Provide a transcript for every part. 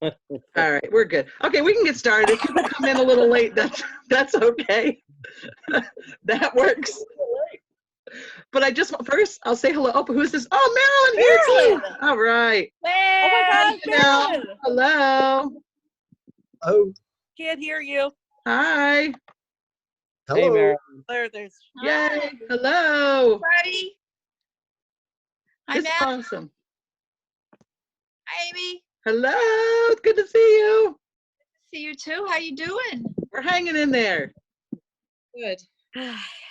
All right, we're good. Okay, we can get started. If people come in a little late, that's okay. That works. But I just first I'll say hello. Oh, who's this? Oh, Marilyn here too. All right. Oh my Hi, God, Janelle. Marilyn! Hello. Oh, Can't hear you. Hi. hello. Hey, Mary. There's. Yay. Hello. Buddy. Hi, This is Matt. awesome. Hi, Amy. Hello. It's good to see you. See you too. How you doing? We're hanging in there Good.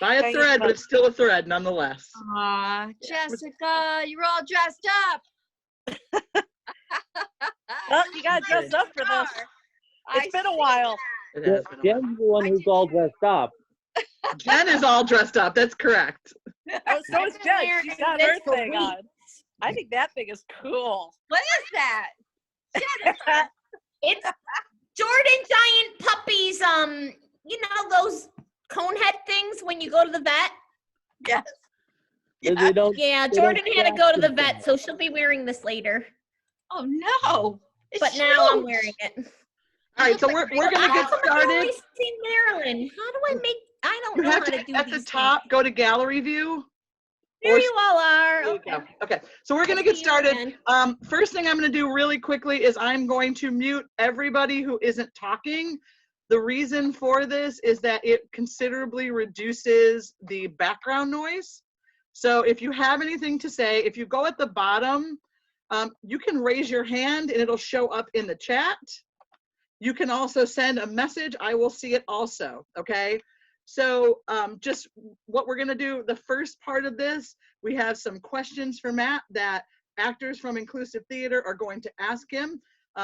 by a thread, but it's still a thread nonetheless. Aw, Jessica, you're all dressed up. Oh, you got dressed up for this. It's been a while. It has been a while. Jen's the one who's all dressed up. Jen is all dressed up. That's correct. Oh, so is Jen. wearing She's got this her for thing weeks. on. I think that thing is cool. What is that? Jennifer. It's Jordan Giant Puppies, you know those cone head things when you go to the vet? Yes. They don't, Yeah, they Jordan don't had to go to the scratch vet, them. so she'll be wearing this later. Oh no. It's But now I'm huge. wearing it. All right, so we're gonna get I've started. always seen Marilyn. How do I make? I don't You know have how to to do at these the top things. go to gallery view. Here or- you all are. There you Okay. go. Okay, so we're gonna I get see you started. again. First thing I'm gonna do really quickly is I'm going to mute everybody who isn't talking. The reason for this is that it considerably reduces the background noise. So if you have anything to say, if you go at the bottom, you can raise your hand and it'll show up in the chat. You can also send a message. I will see it also, okay? So just what we're gonna do, the first part of this, we have some questions for Matt that actors from Inclusive Theater are going to ask him.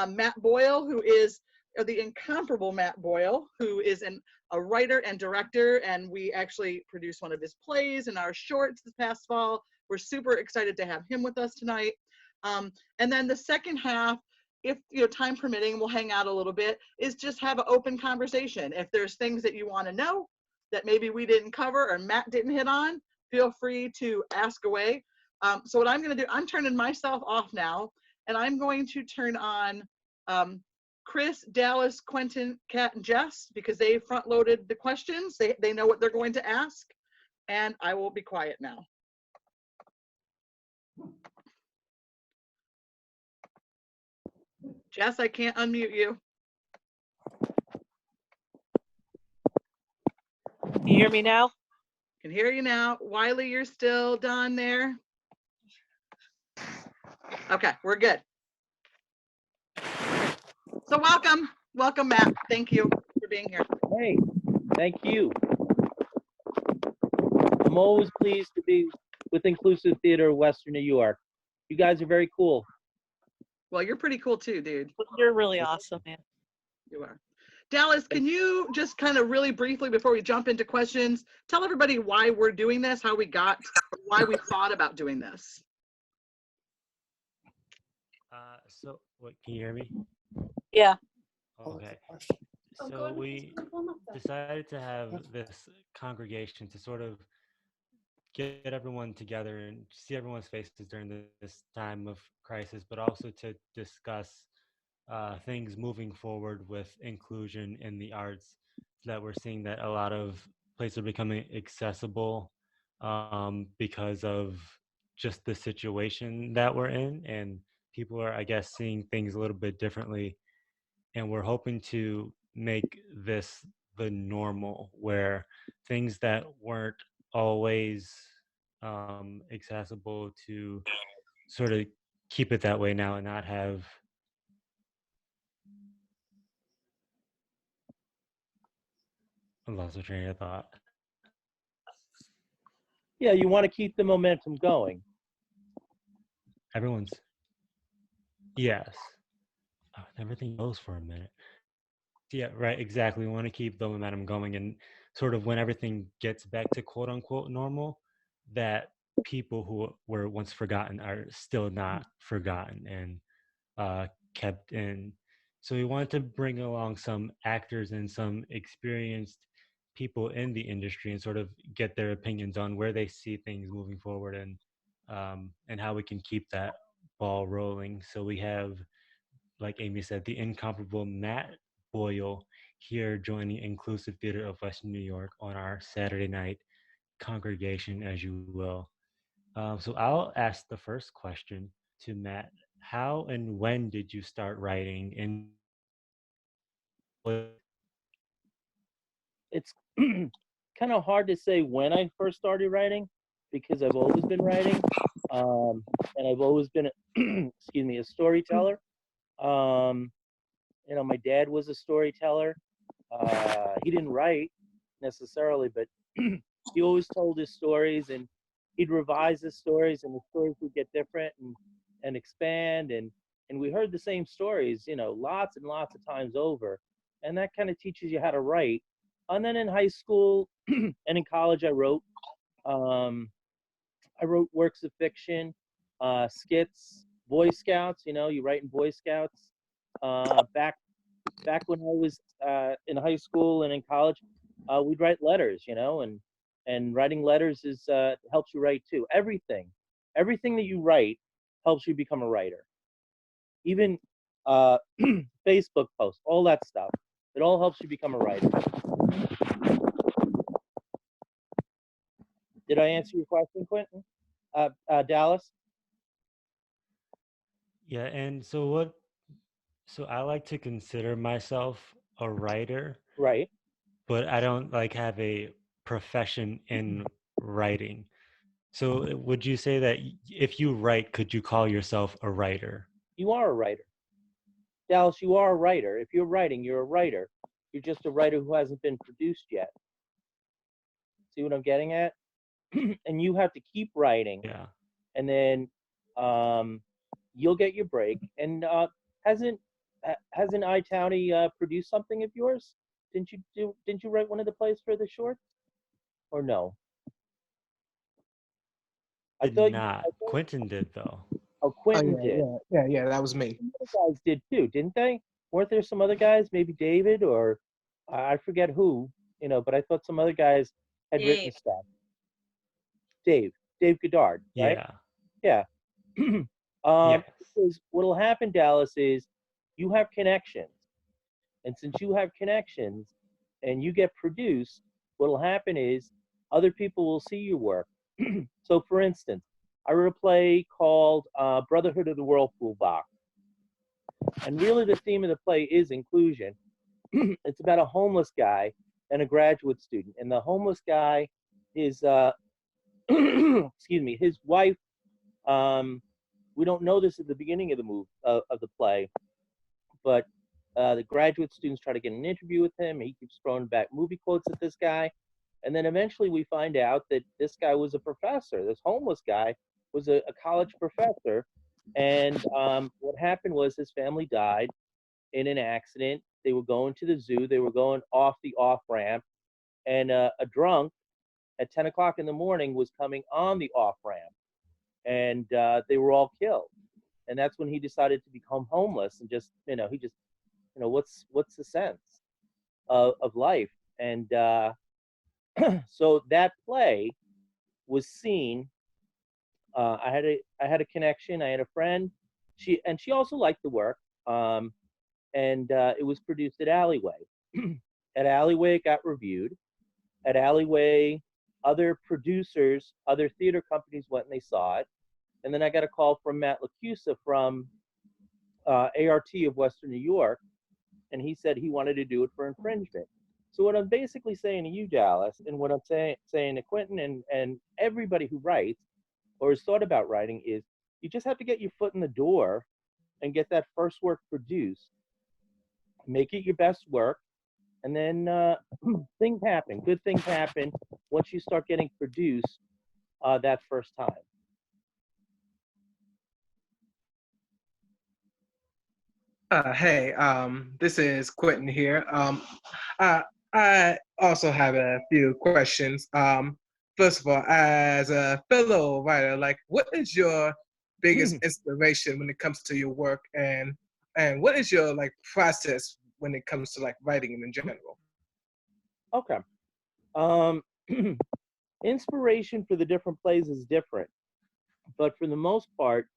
Matt Boyle, who is the incomparable Matt Boyle, who is a writer and director, and we actually produced one of his plays and our shorts this past fall. We're super excited to have him with us tonight. And then the second half, if time permitting, we'll hang out a little bit, is just have an open conversation. If there's things that you want to know that maybe we didn't cover or Matt didn't hit on, feel free to ask away. So what I'm going to do, I'm turning myself off now, and I'm going to turn on Chris, Dallas, Quentin, Kat, and Jess, because they front loaded the questions. They know what they're going to ask, and I will be quiet now. Jess, I can't unmute you. Can you hear me now? Can hear you now. Wiley, you're still down there. Okay, we're good. So welcome, Matt. Thank you for being here. Hey, thank you. I'm always pleased to be with Inclusive Theater of Western New York. You guys are very cool. Well, you're pretty cool too, dude. You're really awesome, man. You are. Dallas, can you just kind of really briefly, before we jump into questions, tell everybody why we're doing this, how we got, why we thought about doing this? So, what, can you hear me? Yeah. Okay. So we decided to have this congregation to sort of get everyone together and see everyone's faces during this time of crisis, but also to discuss things moving forward with inclusion in the arts, so that we're seeing that a lot of places are becoming accessible because of just the situation that we're in, and people are, I guess, seeing things a little bit differently. And we're hoping to make this the normal, where things that weren't always accessible, to sort of keep it that way now and not have I lost my train of thought. Yeah, you want to keep the momentum going. Everyone's yes. Oh, everything goes for a minute. Yeah, right, exactly. We want to keep the momentum going, and sort of when everything gets back to quote unquote normal, that people who were once forgotten are still not forgotten and kept in. So we wanted to bring along some actors and some experienced people in the industry and sort of get their opinions on where they see things moving forward, and how we can keep that ball rolling. So we have, like Amy said, the incomparable Matt Boyle here joining Inclusive Theater of Western New York on our Saturday night congregation, as you will. So I'll ask the first question to Matt. How and when did you start writing? And It's kind of hard to say when I first started writing because I've always been writing, and I've always been, excuse me, a storyteller. Um, my dad was a storyteller. He didn't write necessarily, but he always told his stories, and he'd revise his stories, and the stories would get different and expand, and we heard the same stories, lots and lots of times over, and that kind of teaches you how to write. And then in high school and in college, um, I wrote works of fiction, skits, Boy Scouts. You write in Boy Scouts. Back when I was in high school and in college, we'd write letters, and writing letters is helps you write too. Everything that you write helps you become a writer. Even uh, Facebook posts, all that stuff. It all helps you become a writer. Did I answer your question, Quentin? Dallas? yeah, and so I like to consider myself a writer, Right. but I don't like have a profession in writing. So would you say that if you write, could you call yourself a writer? You are a writer. Dallas, you are a writer. If you're writing, you're a writer. You're just a writer who hasn't been produced yet. See what I'm getting at? And you have to keep writing, Yeah. and then you'll get your break. And hasn't iTownie produced something of yours? Didn't you write one of the plays for the short? Or no? I Did thought not. Quentin did though. oh, Oh Quentin yeah, did. yeah. That was me. Some other guys did too, didn't they? Weren't there some other guys? Maybe David or I forget who. But I thought some other guys had written Dave. stuff. Dave Goddard, right? Yeah. Yeah. Yes. Because what'll happen, Dallas, is you have connections, and since you have connections, and you get produced, what'll happen is other people will see your work. So, for instance, I wrote a play called Brotherhood of the Whirlpool Box, and really the theme of the play is inclusion. It's about a homeless guy and a graduate student, and the homeless guy is, excuse me, his wife. We don't know this at the beginning of the play, but the graduate students try to get an interview with him. He keeps throwing back movie quotes at this guy, and then eventually we find out that this guy was a professor. This homeless guy was a college professor, and what happened was his family died in an accident. They were going to the zoo. They were going off the off ramp, and a drunk at 10 o'clock in the morning was coming on the off ramp, and they were all killed. And that's when he decided to become homeless and just, he just, what's the sense of life? And so that play was seen. I had a connection. I had a friend. She also liked the work. And it was produced at Alleyway. At Alleyway, it got reviewed. At Alleyway, other producers, other theater companies went and they saw it. And then I got a call from Matt Lacusa from ART of Western New York, and he said he wanted to do it for infringement. So what I'm basically saying to you, Dallas, and what I'm saying to Quentin and everybody who writes or has thought about writing is you just have to get your foot in the door and get that first work produced. Make it your best work, and then things happen. Good things happen once you start getting produced that first time. Hey, this is Quentin here. I, I also have a few questions. First of all, as a fellow writer, like, what is your biggest inspiration when it comes to your work, and what is your like process when it comes to like writing in general? Okay. Um, inspiration for the different plays is different, but for the most part,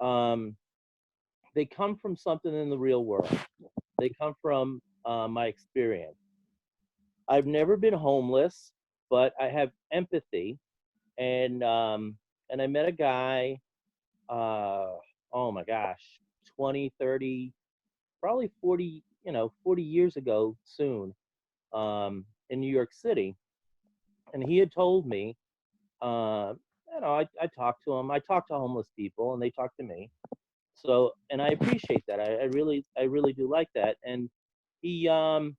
they come from something in the real world. They come from my experience. I've never been homeless, but I have empathy, and I met a guy. Oh my gosh, 20, 30, probably 40, 40 years ago soon, in New York City, and he had told me, uh, I talked to him. I talk to homeless people, and they talk to me. So, and I appreciate that. I really do like that. And he, um,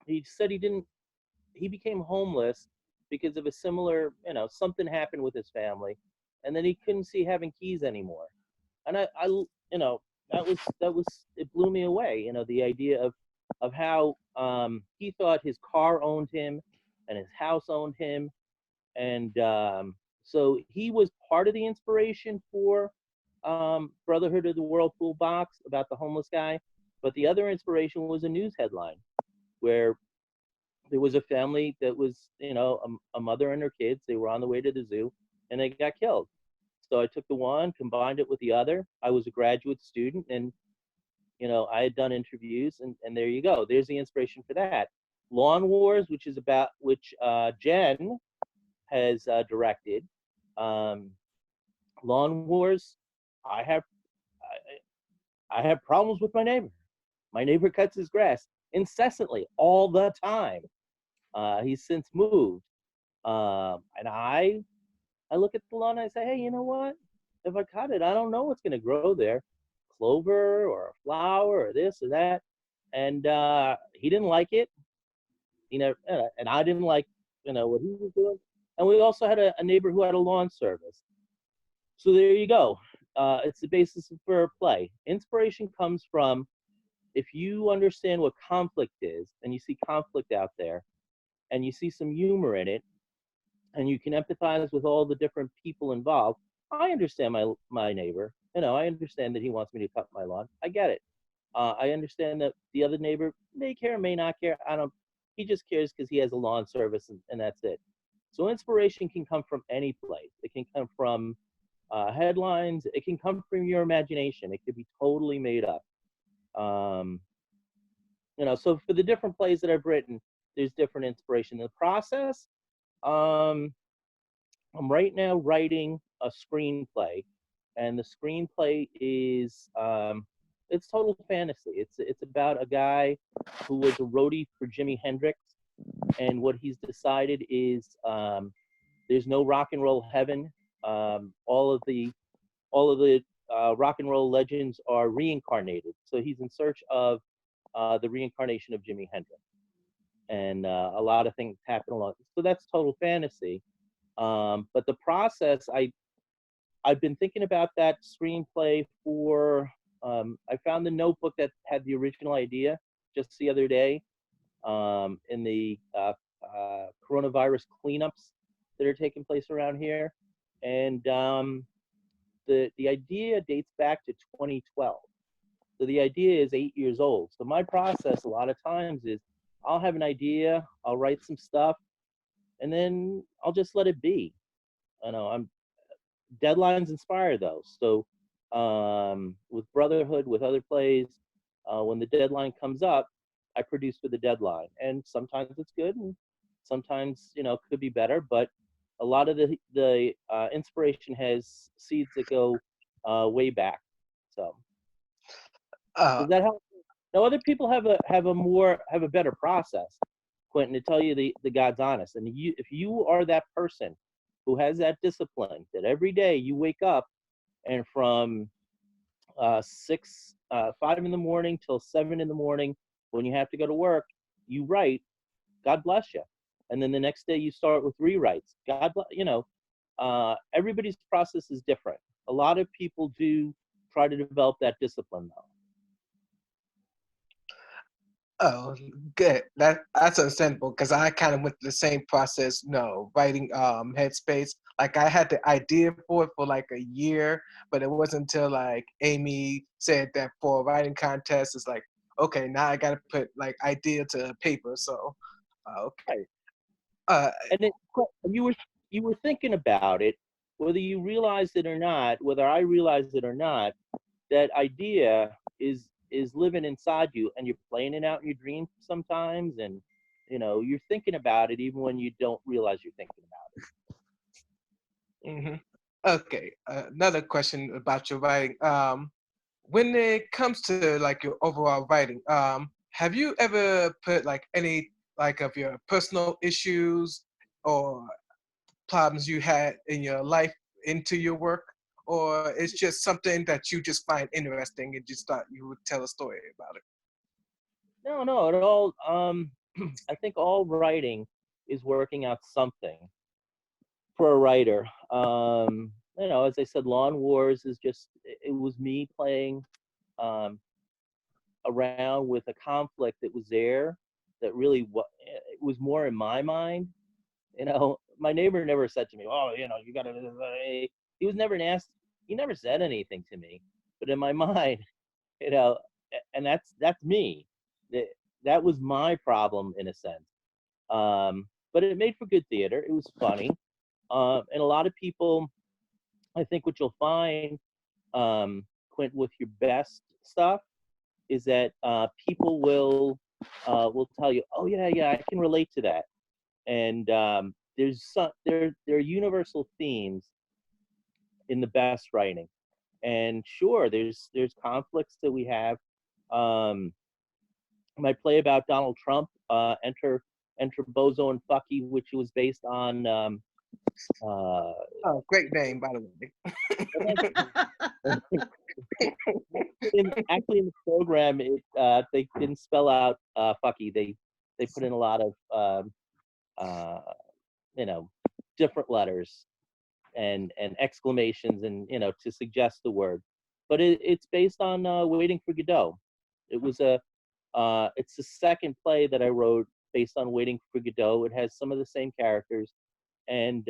he said he became homeless because of a similar, something happened with his family, and then he couldn't see having keys anymore. And that was it blew me away. The idea of how he thought his car owned him, and his house owned him, and so he was part of the inspiration for Brotherhood of the Whirlpool Box about the homeless guy. But the other inspiration was a news headline where there was a family that was, a mother and her kids. They were on the way to the zoo, and they got killed. So I took the one, combined it with the other. I was a graduate student, and I had done interviews, and there you go. There's the inspiration for that. Lawn Wars, which Jen has directed. Um, Lawn Wars. I have I have problems with my neighbor. My neighbor cuts his grass incessantly all the time. He's since moved, and I look at the lawn and I say, hey, you know what? If I cut it, I don't know what's going to grow there, clover or a flower or this or that. And he didn't like it, and I didn't like what he was doing. And we also had a neighbor who had a lawn service. So there you go. It's the basis for play. Inspiration comes from if you understand what conflict is, and you see conflict out there, and you see some humor in it, and you can empathize with all the different people involved. I understand my neighbor. I understand that he wants me to cut my lawn. I get it. I understand that the other neighbor may care, may not care. I don't. He just cares because he has a lawn service, and that's it. So inspiration can come from any place. It can come from headlines. It can come from your imagination. It could be totally made up. Um, so for the different plays that I've written, there's different inspiration. The process, um, I'm right now writing a screenplay, and the screenplay is it's total fantasy. It's about a guy who was a roadie for Jimi Hendrix, and what he's decided is there's no rock and roll heaven. All of the rock and roll legends are reincarnated. So he's in search of the reincarnation of Jimi Hendrix, and a lot of things happen along. So that's total fantasy. But the process, I've been thinking about that screenplay for. I found the notebook that had the original idea just the other day in the coronavirus cleanups that are taking place around here, and the idea dates back to 2012. So the idea is 8 years old. So my process a lot of times is I'll have an idea, I'll write some stuff, and then I'll just let it be. I'm deadlines inspire those. So with Brotherhood, with other plays, when the deadline comes up, I produce for the deadline, and sometimes it's good, and sometimes could be better. But a lot of the inspiration has seeds that go way back. So does that help? Now other people have a better process, Quentin, to tell you the God's honest. And if you are that person who has that discipline, that every day you wake up and from 5 in the morning till 7 in the morning, when you have to go to work, you write, God bless you. And then the next day you start with rewrites. God bless, everybody's process is different. A lot of people do try to develop that discipline though. Oh, good. That's understandable because I kind of went through the same process. No, writing Headspace. Like I had the idea for it for like a year, but it wasn't until like Amy said that for a writing contest, it's like, okay, now I got to put like idea to paper. So, okay. And you were thinking about it, whether you realize it or not, whether I realize it or not, that idea is living inside you, and you're playing it out in your dreams sometimes, and you're thinking about it even when you don't realize you're thinking about Hmm. Okay, another question about your writing. When it comes to like your overall writing, have you ever put like any like of your personal issues or problems you had in your life into your work, or it's just something that you just find interesting and just thought you would tell a story about it? it. No, at all. I think all writing is working out something for a writer. As I said, Lawn Wars is just, it was me playing um, around with a conflict that was there, that really it was more in my mind. My neighbor never said to me, "Oh, you gotta." He was never nasty. He never said anything to me, but in my mind, you know, and that's me. That that was my problem in a sense. But it made for good theater. It was funny, and a lot of people, I think, what you'll find, Quint, with your best stuff, is that people will tell you, "Oh yeah, I can relate to that." And there are universal themes in the best writing. And sure, there's conflicts that we have. Um, my play about Donald Trump, Enter Bozo and Fucky, which was based on uh, Oh, great name, by the way. actually in the program, they didn't spell out Fucky. They put in a lot of uh, different letters and exclamations, and to suggest the word. But it's based on Waiting for Godot. It's the second play that I wrote based on Waiting for Godot. It has some of the same characters, and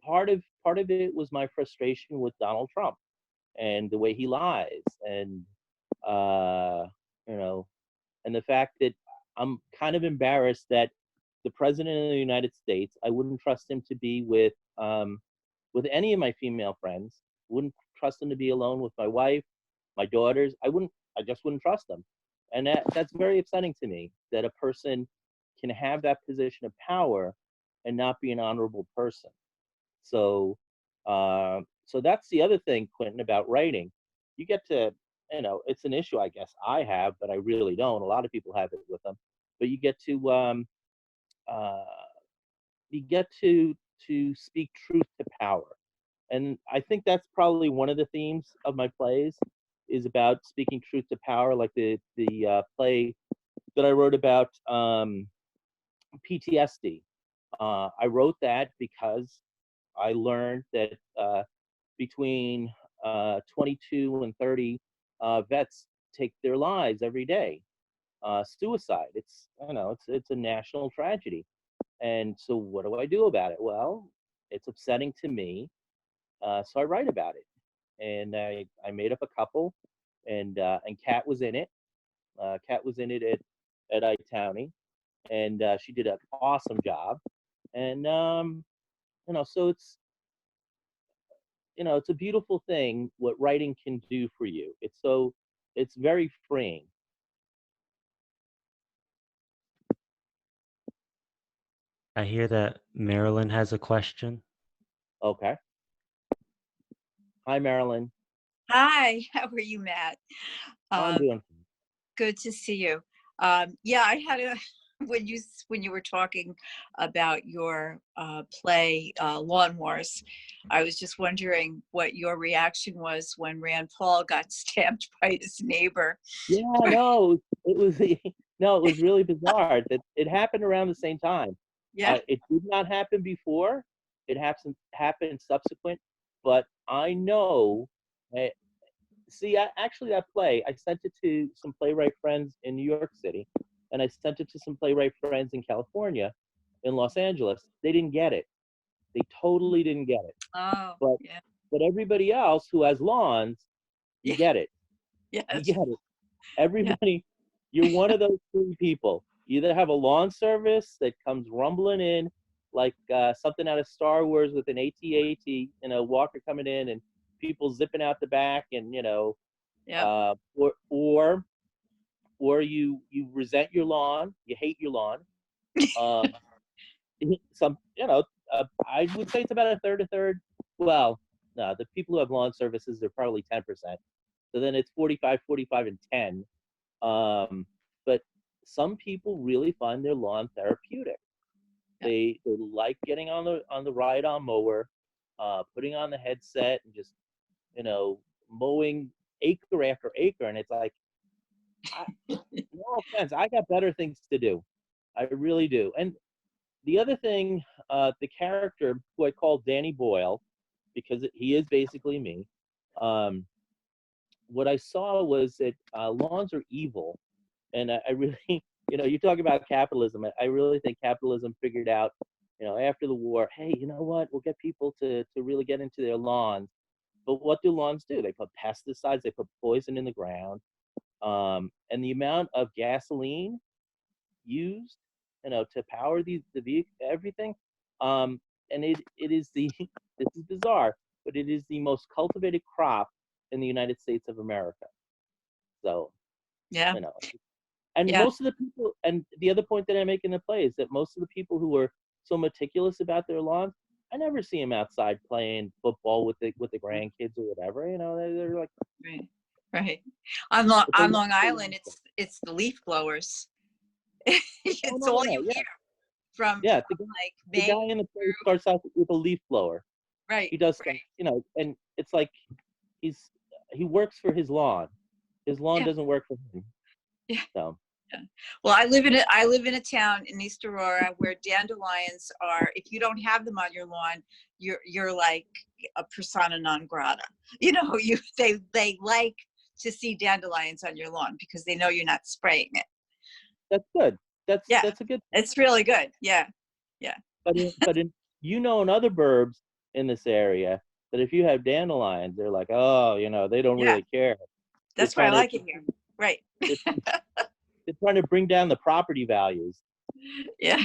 part of it was my frustration with Donald Trump and the way he lies, and uh, you know, and the fact that I'm kind of embarrassed that the president of the United States, I wouldn't trust him to be with any of my female friends. Wouldn't trust him to be alone with my wife, my daughters. I just wouldn't trust them, and that's very upsetting to me, that a person can have that position of power and not be an honorable person. So, so that's the other thing, Quentin, about writing. You get to, it's an issue I guess I have, but I really don't. A lot of people have it with them. But uh, you get to speak truth to power, and I think that's probably one of the themes of my plays, is about speaking truth to power. Like the play that I wrote about PTSD. I wrote that because I learned that between 22 and 30 vets take their lives every day. Suicide. It's a national tragedy. And so, what do I do about it? Well, it's upsetting to me, so I write about it. And I made up a couple, and Kat was in it. Kat was in it at iTownie, and she did an awesome job. And so it's a beautiful thing what writing can do for you. It's very freeing. I hear that Marilyn has a question. Okay. Hi, Marilyn. Hi, how are you, Matt? I'm doing. Good to see you. Yeah, I had a when you were talking about your play Lawn Wars, I was just wondering what your reaction was when Rand Paul got stabbed by his neighbor. Yeah, no, it was no, it was really bizarre that it happened around the same time. Yeah, It did not happen before. It happened subsequent, but I know. eh, See, actually, that play, I sent it to some playwright friends in New York City, and I sent it to some playwright friends in California, in Los Angeles. They didn't get it. They totally didn't get it. oh, But yeah, but everybody else who has lawns, you yeah, get it. You yes, get it. yeah, Everybody, you're one of those three people. You either have a lawn service that comes rumbling in, like something out of Star Wars with an AT-AT, Walker coming in and people zipping out the back, and Yeah. Or you resent your lawn, you hate your lawn. Some I would say it's about a third. Well, no, the people who have lawn services, they're probably 10%. So then it's 45, and 10. But some people really find their lawn therapeutic. Yeah. They like getting on the ride-on mower, putting on the headset and just mowing acre after acre, and it's like, no offense, I got better things to do. I really do. And the other thing, the character who I call Danny Boyle, because he is basically me, what I saw was that lawns are evil. And I really, you talk about capitalism. I really think capitalism figured out, after the war, hey, you know what? We'll get people to really get into their lawns. But what do lawns do? They put pesticides, they put poison in the ground. And the amount of gasoline used, to power the vehicle, everything. And it is this is bizarre, but it is the most cultivated crop in the United States of America. So, Yeah. And Yeah. most of the people, and the other point that I make in the play is that most of the people who are so meticulous about their lawns, I never see them outside playing football with the grandkids or whatever. They're like, right. On Long Island, it's the leaf blowers. It's all you hear from the May. guy in the play starts out with a leaf blower. Right. He does, and it's like he works for his lawn. His lawn doesn't work for him. Yeah. So. Yeah. Well, I live in a town in East Aurora where dandelions are. If you don't have them on your lawn, you're like a persona non grata. They like to see dandelions on your lawn because they know you're not spraying it. That's good. That's a good. It's really good. Yeah. But in other burbs in this area, that if you have dandelions, they're like, oh, they don't really care. That's why I like it here. Right. They're trying to bring down the property values. Yeah.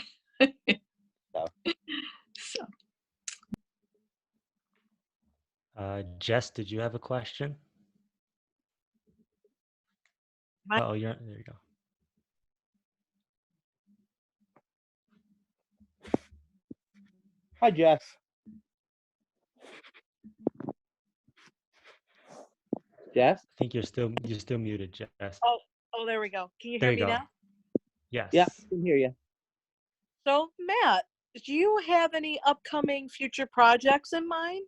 So. Jess, did you have a question? Oh, there you go. Hi, Jess. Jess? I think you're still muted, Jess. Oh, there we go. Can you There hear you me go. now? Yes. Yeah, I can hear you. So, Matt, do you have any upcoming future projects in mind?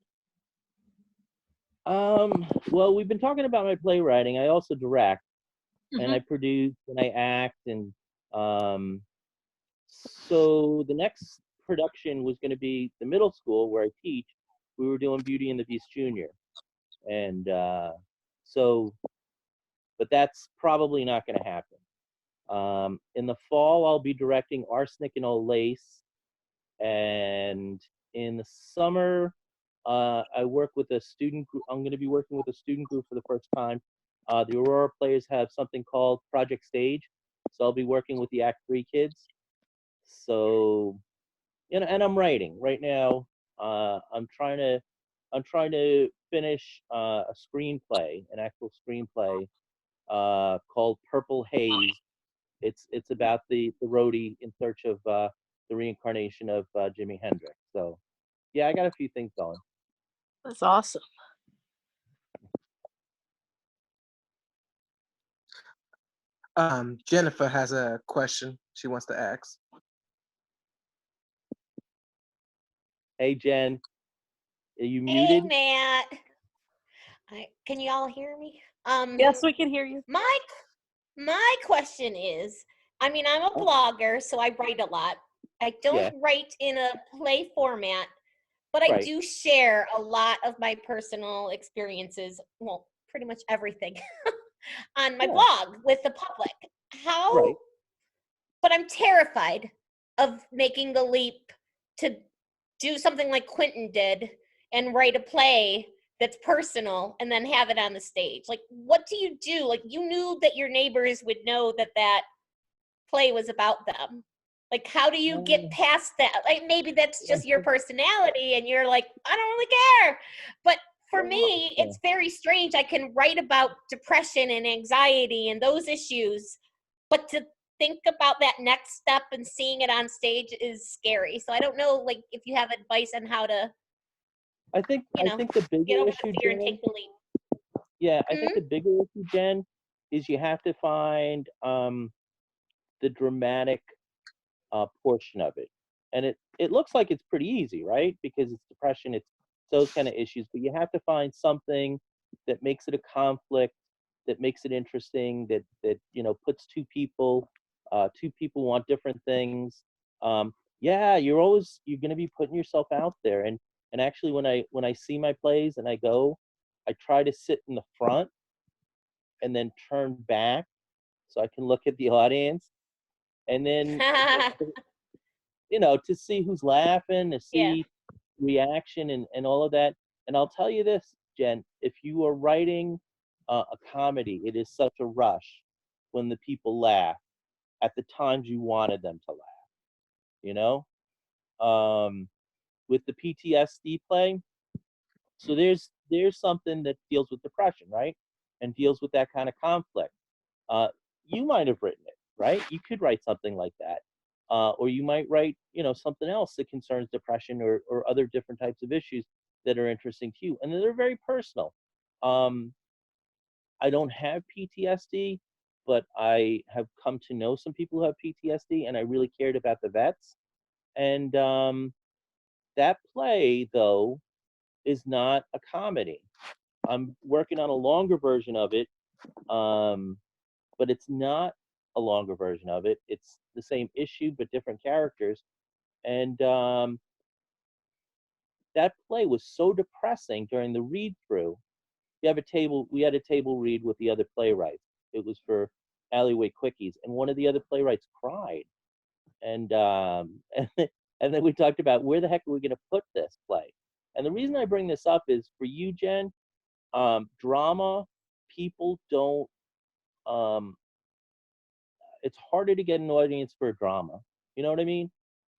Well, we've been talking about my playwriting. I also direct, and I produce, and I act, and so the next production was going to be the middle school where I teach. We were doing Beauty and the Beast Junior, and but that's probably not going to happen. In the fall, I'll be directing Arsenic and Old Lace, and in the summer, I work with a student group. I'm going to be working with a student group for the first time. The Aurora Players have something called Project Stage, so I'll be working with the Act 3 kids. So, and I'm writing right now. I'm trying to finish a screenplay, an actual screenplay called Purple Haze. It's about the roadie in search of the reincarnation of Jimi Hendrix. So, yeah, I got a few things going. That's awesome. Jennifer has a question she wants to ask. Hey, Jen, are you muted? Hey, Matt. Can you all hear me? Yes, we can hear you. My question is, I'm a blogger, so I write a lot. I don't write in a play format, but I do share a lot of my personal experiences, well, pretty much everything, on my blog with the public. But I'm terrified of making the leap to do something like Quentin did and write a play that's personal and then have it on the stage. Like, what do you do? Like, you knew that your neighbors would know that play was about them. Like, how do you get past that? Like, maybe that's just your personality and you're like, I don't really care. But for me, it's very strange. I can write about depression and anxiety and those issues, but to think about that next step and seeing it on stage is scary. So I don't know, like, if you have advice on how to, I think the get bigger over issue, the fear and Jen, take the leap. yeah, I think the bigger issue, Jen, is you have to find the dramatic portion of it. And it looks like it's pretty easy, right? Because it's depression, it's those kind of issues, but you have to find something that makes it a conflict, that makes it interesting, that puts two people want different things. Yeah, you're going to be putting yourself out there. And actually, when I see my plays and I go, I try to sit in the front and then turn back so I can look at the audience, and then to see who's laughing, to Yeah. see reaction and all of that. And I'll tell you this, Jen, if you are writing a comedy, it is such a rush when the people laugh at the times you wanted them to laugh, you know? With the PTSD play, so there's something that deals with depression, right? And deals with that kind of conflict. You might have written it, right? You could write something like that. Or you might write, something else that concerns depression or other different types of issues that are interesting to you. And they're very personal. I don't have PTSD, but I have come to know some people who have PTSD, and I really cared about the vets. And that play, though, is not a comedy. I'm working on a longer version of it, but it's not a longer version of it. It's the same issue but different characters. And that play was so depressing during the read through. We had a table read with the other playwrights. It was for Alleyway Quickies, and one of the other playwrights cried. And and then we talked about where the heck are we going to put this play. And the reason I bring this up is for you, Jen. Drama, people don't. It's harder to get an audience for a drama. You know what I mean?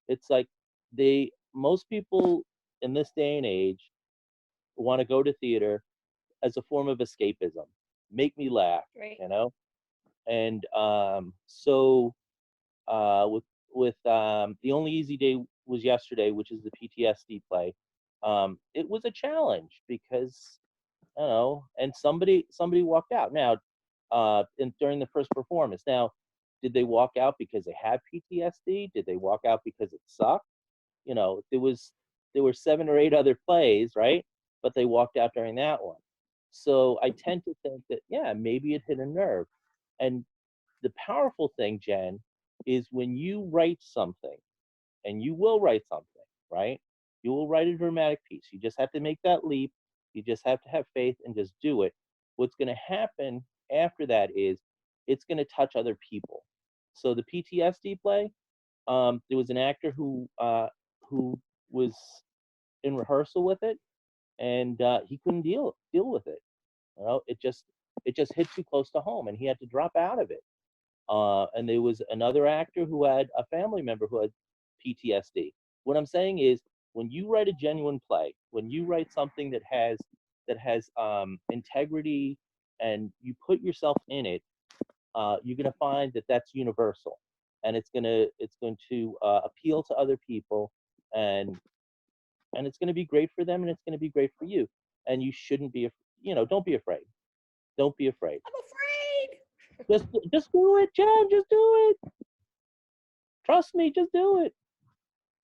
It's like most people in this day and age want to go to theater as a form of escapism. Make me laugh, Right. And so with The Only Easy Day Was Yesterday, which is the PTSD play. It was a challenge because I don't know, and somebody walked out. Now, during the first performance. Now, did they walk out because they have PTSD? Did they walk out because it sucked? There were 7 or 8 other plays, right? But they walked out during that one. So I tend to think that, yeah, maybe it hit a nerve. And the powerful thing, Jen, is when you write something, and you will write something, right? You will write a dramatic piece. You just have to make that leap. You just have to have faith and just do it. What's going to happen after that is it's going to touch other people. So the PTSD play, there was an actor who was in rehearsal with it, and he couldn't deal with it. It just hit too close to home, and he had to drop out of it. And there was another actor who had a family member who had PTSD. What I'm saying is, when you write a genuine play, when you write something that has integrity, and you put yourself in it, you're going to find that that's universal, and it's going to appeal to other people, and it's going to be great for them, and it's going to be great for you. And you shouldn't be, don't be afraid. Don't be afraid. I'm afraid. Just do it, Jen. Just do it. Trust me, just do it.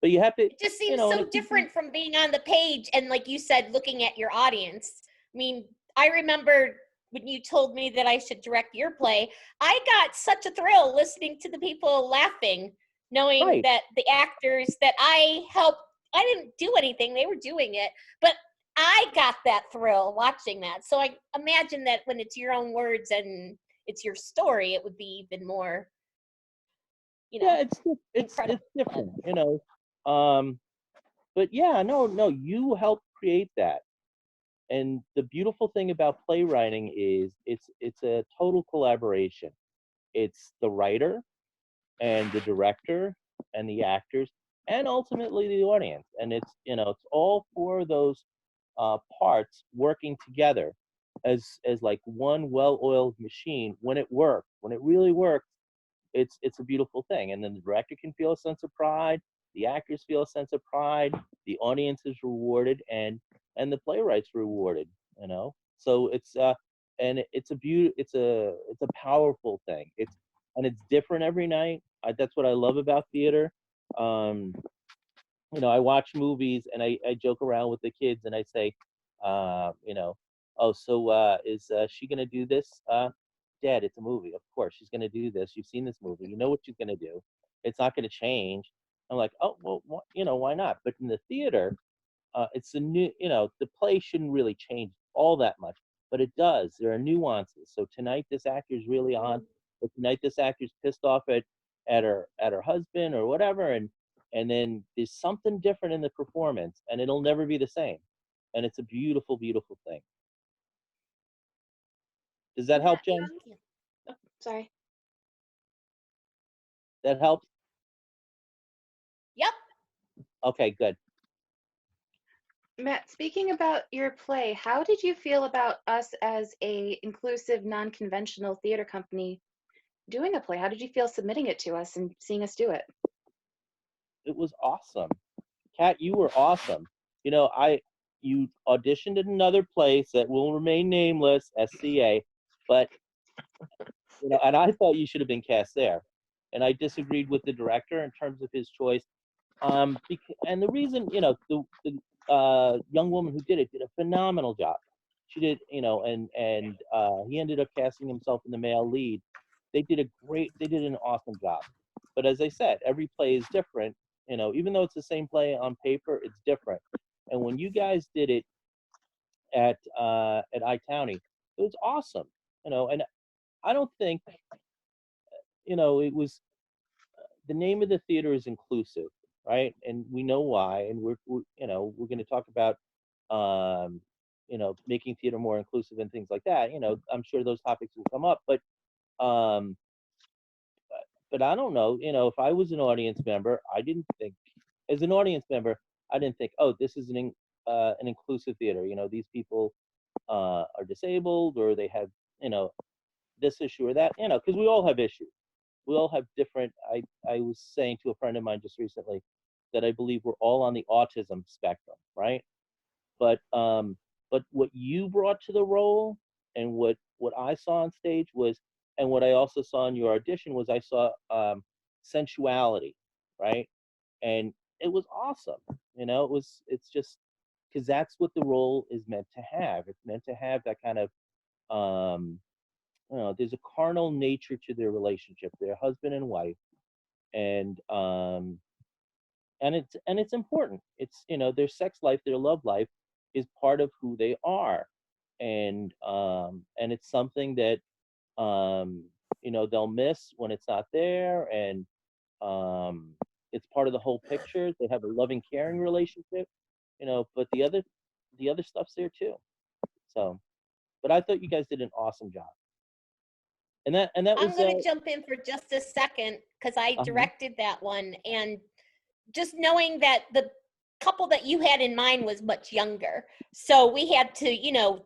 But you have to. It just seems so different from being on the page and, like you said, looking at your audience. I mean, I remember when you told me that I should direct your play, I got such a thrill listening to the people laughing, knowing that the actors that I helped, I didn't do anything, they were doing it, but I got that thrill watching that. So I imagine that when it's your own words and it's your story, it would be even more, yeah, it's different, but yeah, no, you helped create that. And the beautiful thing about playwriting is it's a total collaboration. It's the writer and the director and the actors and ultimately the audience. And it's, it's all four of those parts working together as like one well-oiled machine. When it works, when it really works, it's a beautiful thing. And then the director can feel a sense of pride, the actors feel a sense of pride, the audience is rewarded, and the playwright's rewarded. So it's a powerful thing. It's different every night. That's what I love about theater. um I watch movies and I joke around with the kids and I say, oh, so is she gonna do this? Dad, it's a movie. Of course she's gonna do this. You've seen this movie. You know what she's gonna do. It's not gonna change. I'm like, oh well, why not? But in the theater, it's a new, the play shouldn't really change all that much, but it does. There are nuances. So tonight this actor's really on, but tonight this actor's pissed off at her husband or whatever, and then there's something different in the performance, and it'll never be the same. And it's a beautiful, beautiful thing. Does that help, Jen? Oh, sorry. That helps? Yep. Okay, good. Matt, speaking about your play, how did you feel about us as a inclusive, non-conventional theater company doing a play? How did you feel submitting it to us and seeing us do it? It was awesome. Kat, you were awesome. You auditioned at another place that will remain nameless, SCA, but and I thought you should have been cast there. And I disagreed with the director in terms of his choice. And the reason, the young woman who did it did a phenomenal job. She did, and he ended up casting himself in the male lead. They did an awesome job. But as I said, every play is different. Even though it's the same play on paper, it's different. And when you guys did it at iCounty, it was awesome. And I don't think, it was, the name of the theater is inclusive, right? And we know why. And we're going to talk about, making theater more inclusive and things like that. I'm sure those topics will come up, but I don't know. If I was an audience member, as an audience member, I didn't think, oh, this is an inclusive theater. These people are disabled, or they have, this issue or that. Because we all have issues. We all have different. I was saying to a friend of mine just recently that I believe we're all on the autism spectrum, right? But what you brought to the role, and what I saw on stage was, and what I also saw in your audition was, I saw sensuality, right? And it was awesome. It's just because that's what the role is meant to have. It's meant to have that kind of there's a carnal nature to their relationship, their husband and wife, and it's important. It's their sex life, their love life is part of who they are, and it's something that they'll miss when it's not there, and it's part of the whole picture. They have a loving, caring relationship, but the other stuff's there too. So, but I thought you guys did an awesome job. And that was. I'm going to jump in for just a second because I directed that one, and just knowing that the couple that you had in mind was much younger, so we had to,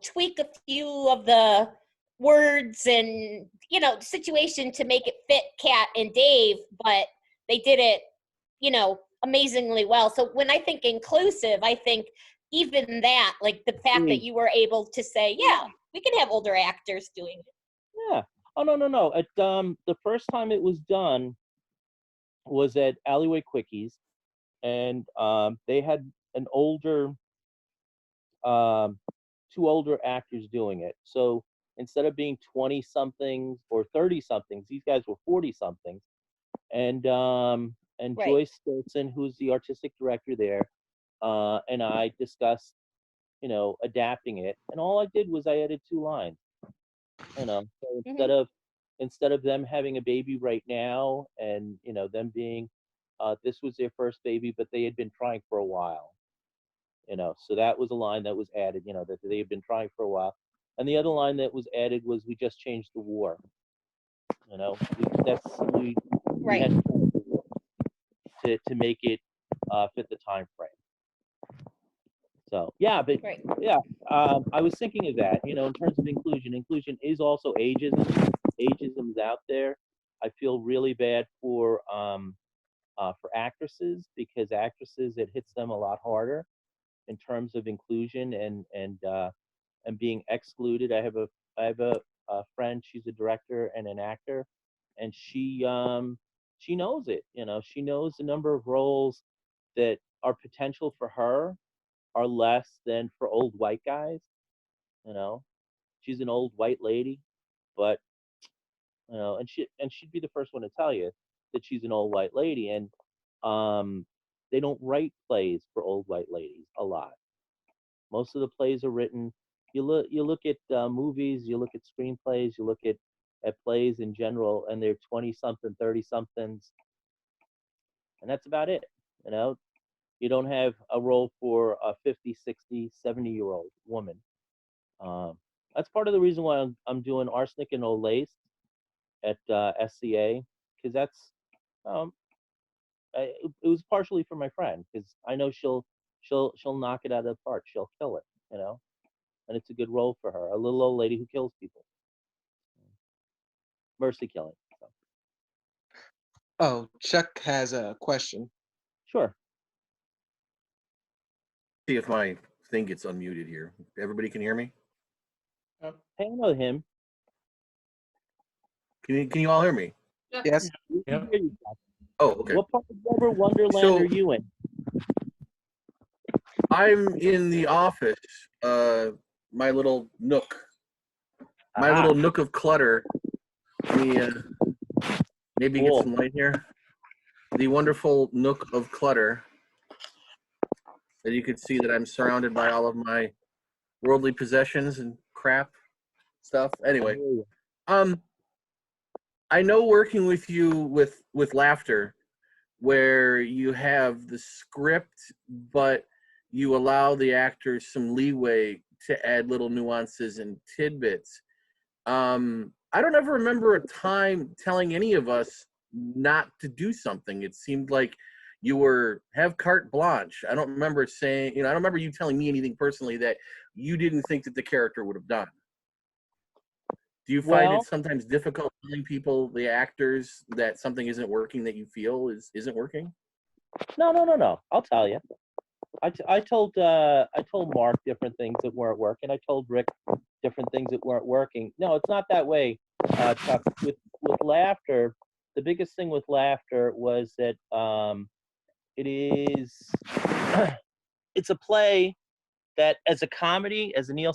tweak a few of the words and situation to make it fit Kat and Dave, but they did it, amazingly well. So when I think inclusive, I think even that, like the fact that you were able to say, yeah, we can have older actors doing it. Yeah. Oh, no. At the first time it was done was at Alleyway Quickies, and they had an older, two older actors doing it. So instead of being 20 somethings or 30 somethings, these guys were 40 somethings. And Right. Joyce Stilson, who's the artistic director there, and I discussed, adapting it. And all I did was I added 2 lines. So instead of them having a baby right now, and them being, this was their first baby, but they had been trying for a while. So that was a line that was added. That they had been trying for a while. And the other line that was added was, we just changed the war. We Right. had to make it fit the time frame. So yeah, but Right. yeah, I was thinking of that. You know, in terms of inclusion, inclusion is also ageism. Ageism's out there. I feel really bad for actresses, because actresses, it hits them a lot harder in terms of inclusion and being excluded. I have a friend. She's a director and an actor, and she knows it. You know, she knows the number of roles that are potential for her are less than for old white guys. You know, she's an old white lady, but you know, and she'd be the first one to tell you that she's an old white lady, and they don't write plays for old white ladies a lot. Most of the plays are written. You look at movies, you look at screenplays, you look at plays in general, and they're 20 something, 30 somethings, and that's about it. You know, you don't have a role for a 50, 60, 70-year-old woman. That's part of the reason why I'm doing Arsenic and Old Lace at SCA, because that's it was partially for my friend, because I know she'll knock it out of the park. She'll kill it, you know, and it's a good role for her. A little old lady who kills people, mercy killing. So. Oh, Chuck has a question. Sure. See if my thing gets unmuted here. Everybody can hear me? Hey, I know him. Can you all hear me? Yes. Yep. Oh, okay. What part of Rubber Wonderland So- are you in? I'm in the office, my little nook. My Aha. little nook of clutter. Let me maybe get Cool. some light here. The wonderful nook of clutter. As you can see that I'm surrounded by all of my worldly possessions and crap stuff. Anyway, I know working with you with laughter, where you have the script, but you allow the actors some leeway to add little nuances and tidbits. I don't ever remember a time telling any of us not to do something. It seemed like you have carte blanche. I don't remember saying, I don't remember you telling me anything personally that you didn't think that the character would have done. Do you find it sometimes difficult telling people, the actors, that something isn't working that you feel isn't working? No. I'll tell you. I told Mark different things that weren't working. I told Rick different things that weren't working. No, it's not that way, Chuck. With laughter, the biggest thing with laughter was that it is it's a play that, as a comedy, as a Neil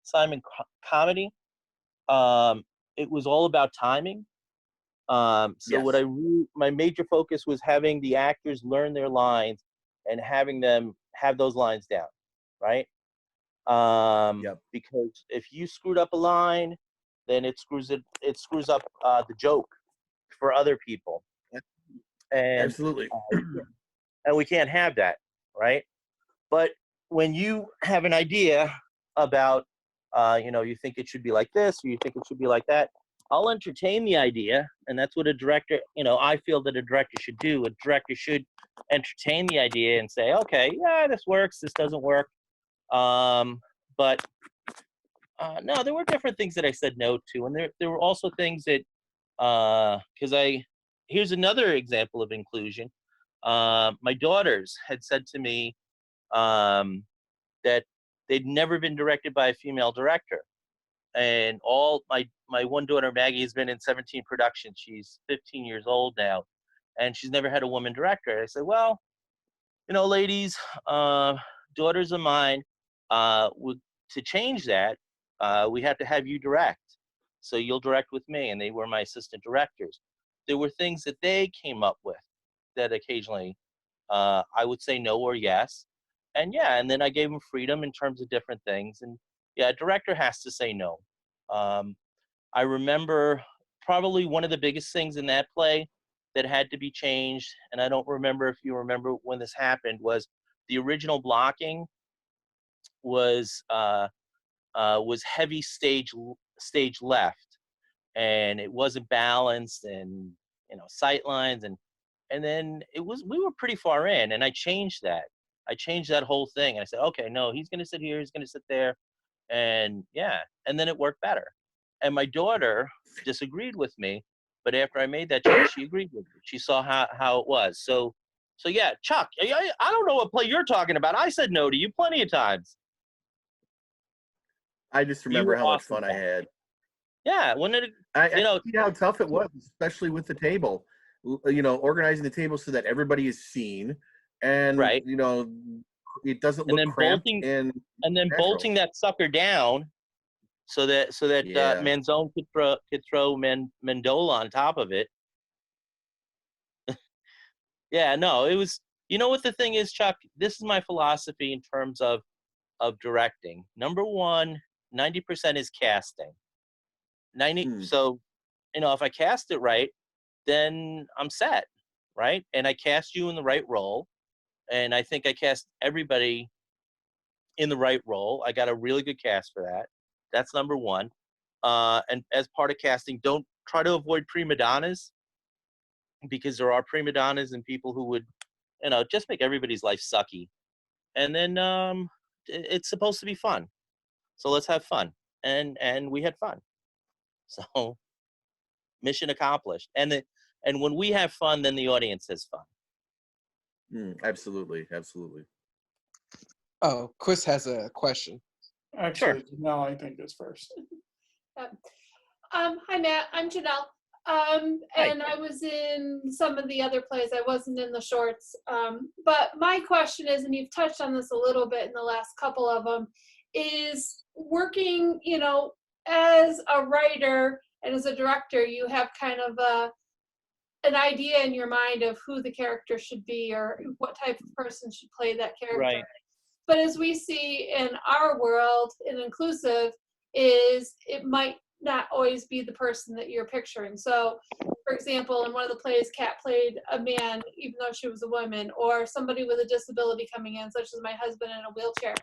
Simon comedy, it was all about timing. So yes. my major focus was having the actors learn their lines and having them have those lines down, right? Yep. Because if you screwed up a line, then it screws up the joke for other people, and Absolutely. and we can't have that, right? But when you have an idea about, you think it should be like this, or you think it should be like that, I'll entertain the idea, and that's what a director, I feel that a director should do. A director should entertain the idea and say, okay, yeah, this works, this doesn't work. But no, there were different things that I said no to, and there were also things that, here's another example of inclusion. My daughters had said to me that they'd never been directed by a female director. And my one daughter, Maggie, has been in 17 productions. She's 15 years old now, and she's never had a woman director. I said, well, ladies, daughters of mine, to change that, we have to have you direct. So you'll direct with me. And they were my assistant directors. There were things that they came up with that occasionally I would say no or yes. And then I gave them freedom in terms of different things. And a director has to say no. I remember probably one of the biggest things in that play that had to be changed, and I don't remember if you remember when this happened, was the original blocking was heavy stage left, and it wasn't balanced, and sight lines, And then we were pretty far in, and I changed that. I changed that whole thing. And I said, okay, no, he's going to sit here, he's going to sit there. And yeah, and then it worked better. And my daughter disagreed with me, but after I made that change, she agreed with me. She saw how it was. So yeah, Chuck, I don't know what play you're talking about. I said no to you plenty of times. I just remember how much fun I had. Yeah, when it, I see how tough it was, especially with the table. Organizing the table so that everybody is seen, and right. It doesn't look cramped and then bolting that sucker down so that Manzone could throw Mendola on top of it. Yeah, no, it was. You know what the thing is, Chuck? This is my philosophy in terms of directing. Number one, 90% is casting. 90. So, if I cast it right, then I'm set, right? And I cast you in the right role, and I think I cast everybody in the right role. I got a really good cast for that. That's number one. And as part of casting, don't try to avoid prima donnas, because there are prima donnas and people who would, just make everybody's life sucky. And then it's supposed to be fun, so let's have fun. And we had fun. So mission accomplished. And when we have fun, then the audience has fun. Absolutely. Oh, Chris has a question. Actually, sure. Janelle, I think is first. Hi, Matt. I'm Janelle. And I was in some of the other plays. I wasn't in the shorts. But my question is, and you've touched on this a little bit in the last couple of them, is working, as a writer and as a director, you have kind of an idea in your mind of who the character should be or what type of person should play that character. Right. But as we see in our world, in inclusive, is it might not always be the person that you're picturing. So, for example, in one of the plays, Kat played a man, even though she was a woman, or somebody with a disability coming in, such as my husband in a wheelchair.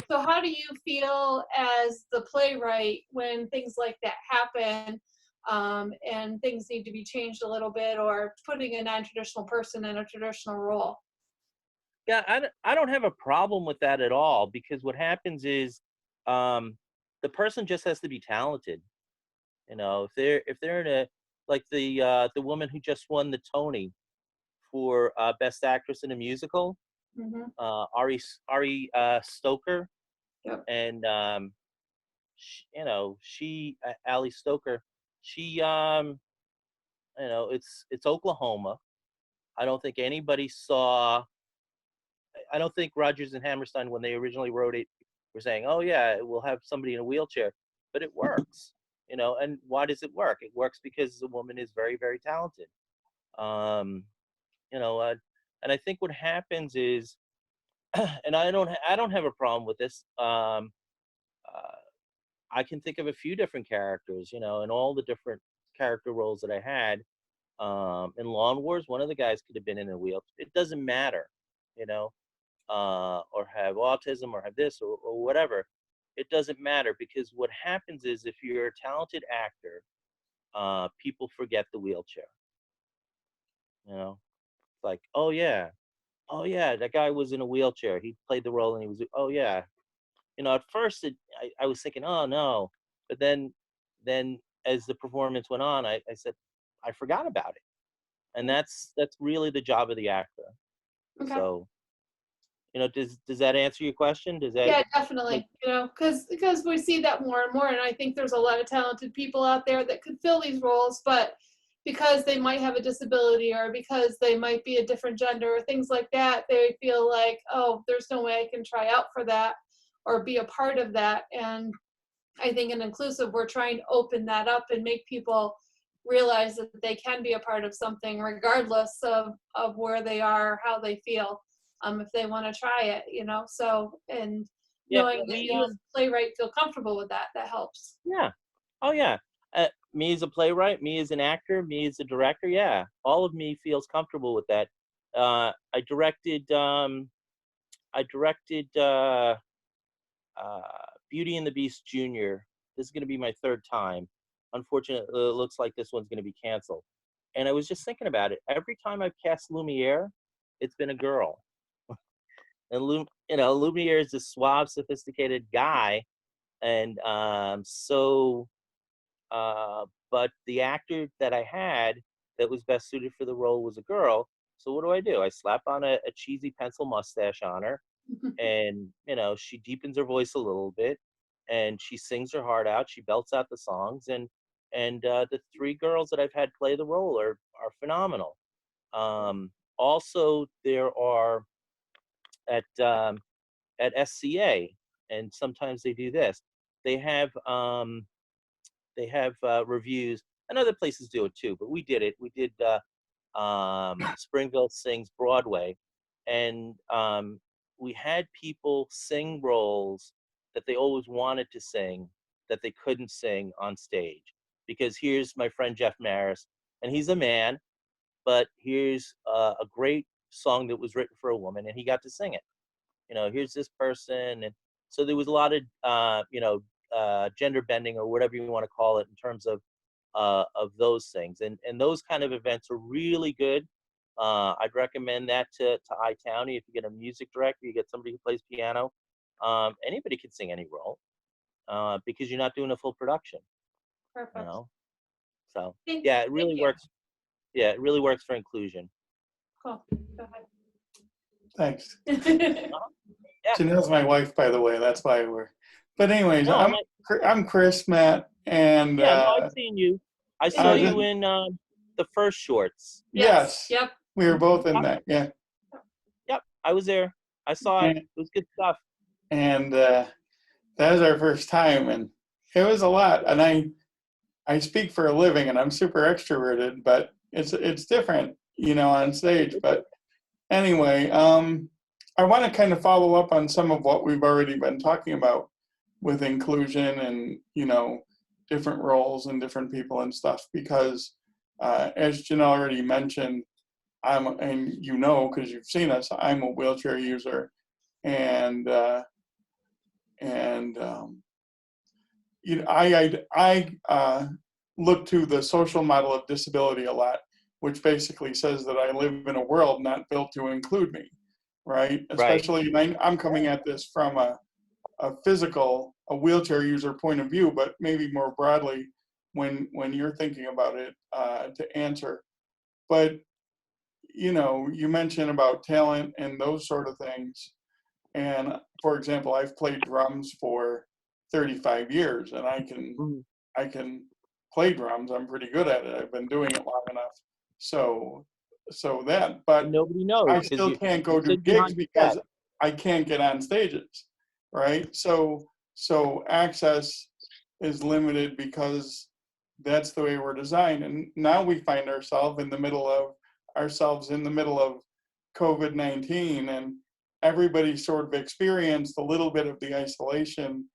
So how do you feel as the playwright when things like that happen, and things need to be changed a little bit, or putting a non-traditional person in a traditional role? Yeah, I don't have a problem with that at all, because what happens is the person just has to be talented. If they're in a, like the woman who just won the Tony for Best Actress in a Musical, Ari Stoker. Yep. And she Ali Stoker, she it's Oklahoma. I don't think anybody saw. I don't think Rodgers and Hammerstein, when they originally wrote it, were saying, "Oh yeah, we'll have somebody in a wheelchair," but it works. And why does it work? It works because the woman is very, very talented. And I think what happens is, and I don't have a problem with this. I can think of a few different characters, and all the different character roles that I had. In Lawn Wars, one of the guys could have been in a wheelchair. It doesn't matter, or have autism or have this or whatever. It doesn't matter, because what happens is, if you're a talented actor, people forget the wheelchair. It's like, oh yeah, that guy was in a wheelchair. He played the role, and he was, oh yeah. At first I was thinking, oh no, but then as the performance went on, I said, I forgot about it. And that's really the job of the actor. Okay. So, does that answer your question? Does that? Yeah, definitely. Because we see that more and more, and I think there's a lot of talented people out there that could fill these roles, but because they might have a disability, or because they might be a different gender, or things like that, they feel like, oh, there's no way I can try out for that or be a part of that. And I think in inclusive, we're trying to open that up and make people realize that they can be a part of something, regardless of where they are, how they feel, if they want to try it, so, and knowing that you as a playwright feel comfortable with that helps. Yeah. Oh yeah. Me as a playwright, me as an actor, me as a director, yeah, all of me feels comfortable with that. I directed Beauty and the Beast Jr. This is going to be my third time. Unfortunately, it looks like this one's going to be canceled. And I was just thinking about it. Every time I've cast Lumiere, it's been a girl. And Lumiere is this suave, sophisticated guy, and but the actor that I had that was best suited for the role was a girl. So what do? I slap on a cheesy pencil mustache on her, and she deepens her voice a little bit, and she sings her heart out. She belts out the songs, and the three girls that I've had play the role are phenomenal. Also, there are at SCA, and sometimes they do this. They have reviews, and other places do it too. But we did it. We did Springville Sings Broadway, and we had people sing roles that they always wanted to sing that they couldn't sing on stage. Because here's my friend Jeff Maris, and he's a man, but here's a great song that was written for a woman, and he got to sing it. Here's this person, and so there was a lot of gender bending or whatever you want to call it in terms of those things, and those kind of events are really good. I'd recommend that to iTowney. If you get a music director, you get somebody who plays piano. Anybody can sing any role because you're not doing a full production. Perfect. So Thank it really you. works. Yeah, it really works for inclusion. Cool. Go ahead. Thanks. Yeah. Janelle's my wife, by the way. That's why we're. But anyways, No, I'm Chris, Matt, and Yeah, no, I've seen you. I saw was you in- in the first shorts. yes, Yep. we were both in that. Yeah, Yep, I was there. I saw it. and, It was good stuff. and that was our first time, and it was a lot. And I speak for a living, and I'm super extroverted, but it's different, on stage. But anyway, I want to kind of follow up on some of what we've already been talking about with inclusion and, different roles and different people and stuff, because as Janelle already mentioned, and because you've seen us, I'm a wheelchair user, and I look to the social model of disability a lot, which basically says that I live in a world not built to include me, right? Especially, I'm coming at this from a wheelchair user point of view, but maybe more broadly when you're thinking about it to answer. But, you mentioned about talent and those sort of things. And for example, I've played drums for 35 years, and I can play drums. I'm pretty good at it. I've been doing it long enough. But nobody knows. I still can't go do gigs because I can't get on stages, right? So access is limited because that's the way we're designed. And now we find ourselves in the middle of COVID-19, and everybody sort of experienced a little bit of the isolation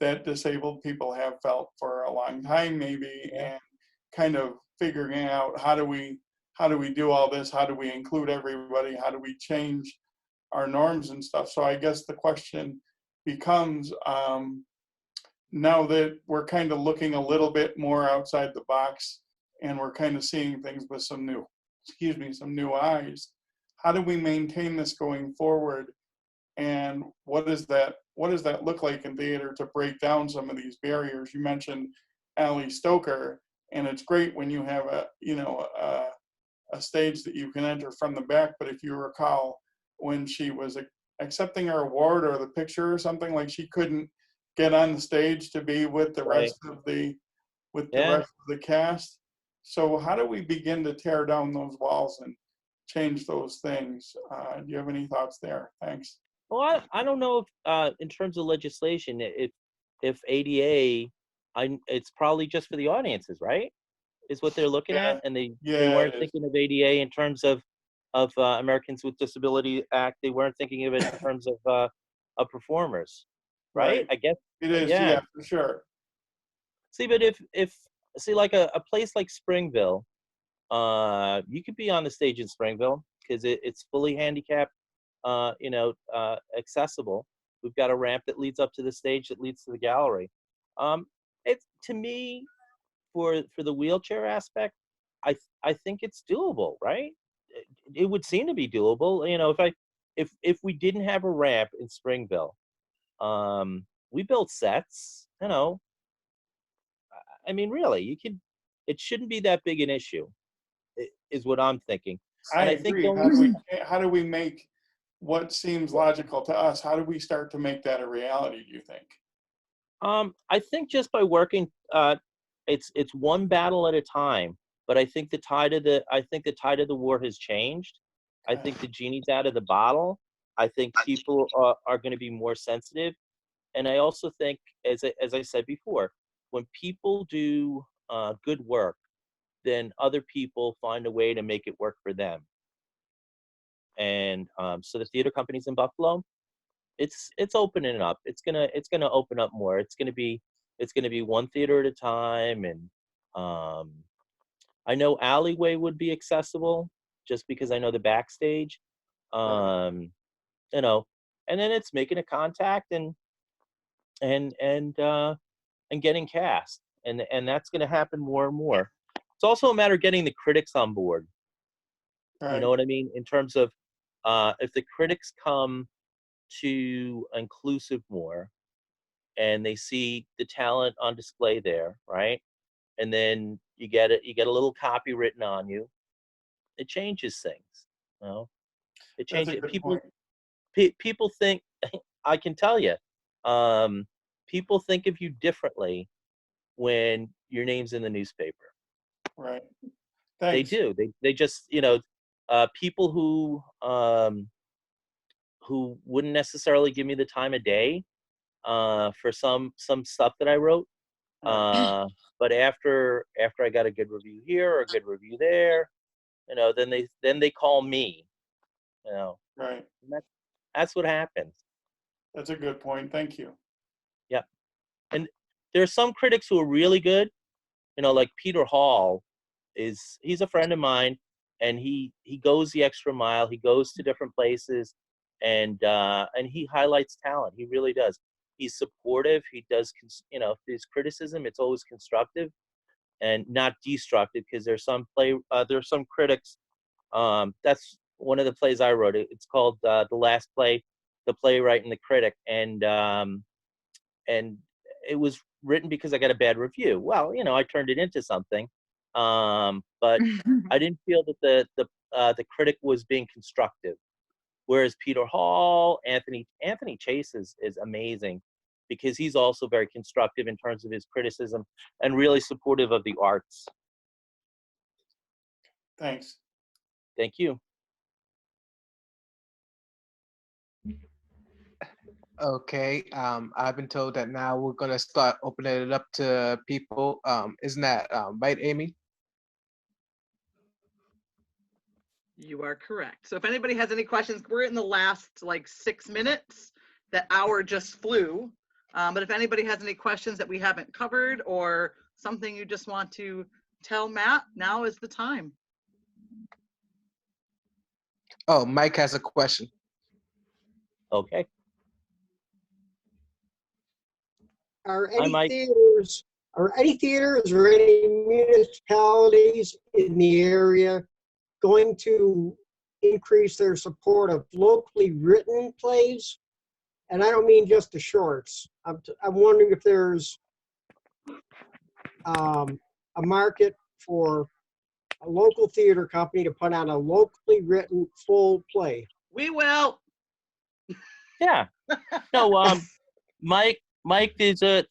that disabled people have felt for a long time, maybe, and kind of figuring out how do we do all this? How do we include everybody? How do we change our norms and stuff? So I guess the question becomes, now that we're kind of looking a little bit more outside the box, and we're kind of seeing things with some new eyes, how do we maintain this going forward? And what does that look like in theater to break down some of these barriers? You mentioned Ali Stoker, and it's great when you have a stage that you can enter from the back. But if you recall, when she was accepting her award or the picture or something, like she couldn't get on the stage to be with the rest of the rest of the cast. So how do we begin to tear down those walls and change those things? Do you have any thoughts there? Thanks. Well, I don't know if in terms of legislation, if ADA, it's probably just for the audiences, right? Is what they're looking at, and they weren't thinking of ADA in terms of Americans with Disability Act. They weren't thinking of it in terms of performers, right? I guess it is. Yeah, for sure. See, but if like a place like Springville, you could be on the stage in Springville because it's fully handicapped, accessible. We've got a ramp that leads up to the stage that leads to the gallery. It's, to me, for the wheelchair aspect, I think it's doable, right? It would seem to be doable. You know, if we didn't have a ramp in Springville, we built sets. You know, I mean, really, you can. It shouldn't be that big an issue, is what I'm thinking. I And I think agree. How do we make what seems logical to us? How do we start to make that a reality? Do you think? I think just by working, it's one battle at a time. But I think the tide of the war has changed. I think the genie's out of the bottle. I think people are going to be more sensitive, and I also think, as I said before, when people do good work, then other people find a way to make it work for them. And so the theater companies in Buffalo, it's opening up. It's gonna open up more. It's gonna be one theater at a time, and I know alleyway would be accessible just because I know the backstage. You know, and then it's making a contact and and uh, and getting cast, and that's going to happen more and more. It's also a matter of getting the critics on board. You know what I mean? In terms of if the critics come to inclusive more and they see the talent on display there, right? And then you get a little copy written on you. It changes things. You know, it That's a changes good people. point. People think. I can tell you, people think of you differently when your name's in the newspaper. Right. They Thanks. do. They just, you know, people who wouldn't necessarily give me the time of day for some stuff that I wrote. But after I got a good review here or a good review there, you know, then they call me. You know. Right. And that's what happens. That's a good point. Thank you. Yeah. And there's some critics who are really good. You know, like Peter Hall he's a friend of mine, and he goes the extra mile. He goes to different places, and he highlights talent. He really does. He's supportive. He does, you know, if there's criticism, it's always constructive and not destructive, because there's some critics. That's one of the plays I wrote. It's called The Last Play, The Playwright and the Critic, and it was written because I got a bad review. Well, you know, I turned it into something, but I didn't feel that the critic was being constructive. Whereas Peter Hall, Anthony Chase is amazing, because he's also very constructive in terms of his criticism and really supportive of the arts. Thanks. Thank you. Okay, I've been told that now we're gonna start opening it up to people. Isn't that right, Amy? You are correct. So if anybody has any questions, we're in the last like 6 minutes. That hour just flew. But if anybody has any questions that we haven't covered or something you just want to tell Matt, now is the time. Oh, Mike has a question. Okay. Are Hi, any Mike. theaters or any municipalities in the area going to increase their support of locally written plays? And I don't mean just the shorts. I'm wondering if there's a market for a local theater company to put on a locally written full play. We will. Yeah. No. Mike. There's a